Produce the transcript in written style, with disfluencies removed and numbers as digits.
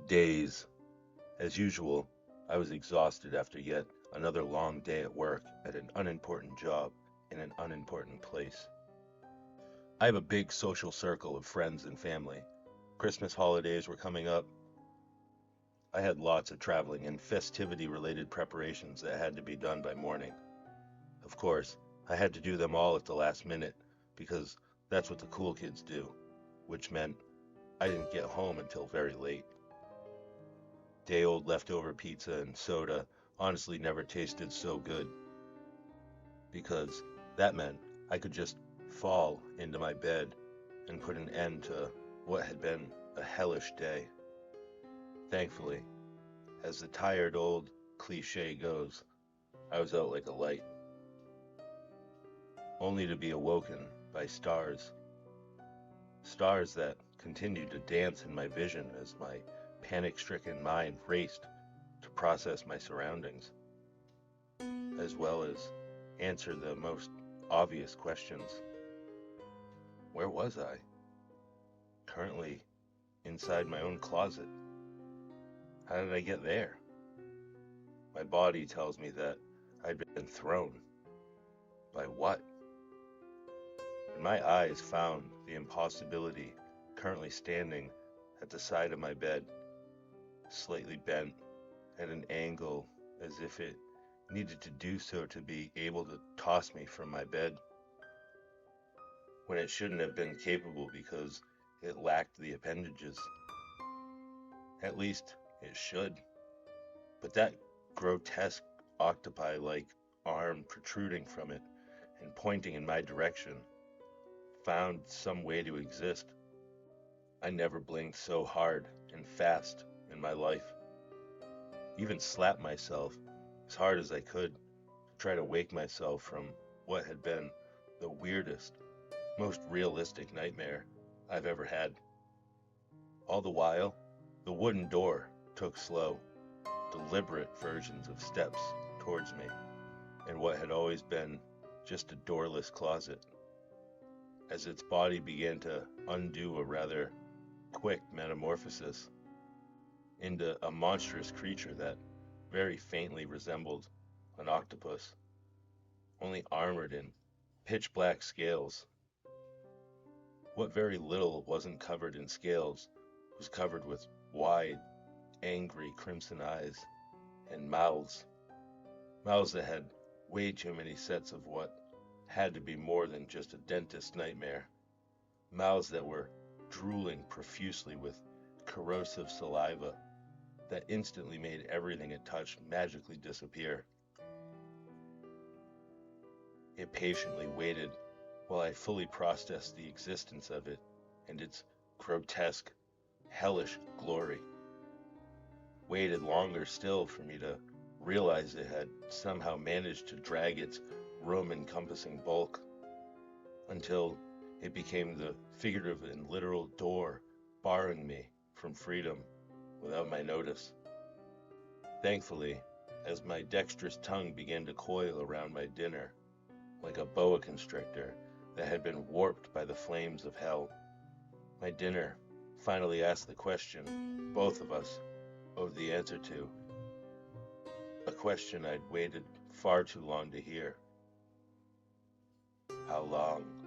Days. As usual, I was exhausted after yet another long day at work at an unimportant job in an unimportant place. I have a big social circle of friends and family. Christmas holidays were coming up. I had lots of traveling and festivity related preparations that had to be done by morning. Of course, I had to do them all at the last minute because that's what the cool kids do, which meant I didn't get home until very late. Day old leftover pizza and soda honestly never tasted so good because that meant I could just fall into my bed and put an end to what had been a hellish day. Thankfully, as the tired old cliche goes, I was out like a light, only to be awoken by stars. Stars that continued to dance in my vision as my panic stricken mind raced to process my surroundings, as well as answer the most obvious questions. Where was I? Currently inside my own closet. How did I get there? My body tells me that I'd been thrown. By what? And my eyes found the impossibility currently standing at the side of my bed, slightly bent at an angle as if it needed to do so to be able to toss me from my bed, when it shouldn't have been capable because it lacked the appendages. At least it should. But that grotesque octopi-like arm protruding from it and pointing in my direction found some way to exist. I never blinked so hard and fast in my life. Even slapped myself as hard as I could to try to wake myself from what had been the weirdest, most realistic nightmare I've ever had. All the while, the wooden door took slow, deliberate versions of steps towards me in what had always been just a doorless closet, as its body began to undo a rather quick metamorphosis into a monstrous creature that very faintly resembled an octopus, only armored in pitch black scales. What very little wasn't covered in scales was covered with wide, angry crimson eyes and mouths that had way too many sets of what had to be more than just a dentist's nightmare, mouths that were drooling profusely with corrosive saliva that instantly made everything it touched magically disappear. It patiently waited while I fully processed the existence of it and its grotesque, hellish glory. Waited longer still for me to realize it had somehow managed to drag its room-encompassing bulk until it became the figurative and literal door barring me from freedom without my notice. Thankfully, as my dexterous tongue began to coil around my dinner, like a boa constrictor that had been warped by the flames of hell, my dinner finally asked the question both of us owed the answer to, a question I'd waited far too long to hear. How long?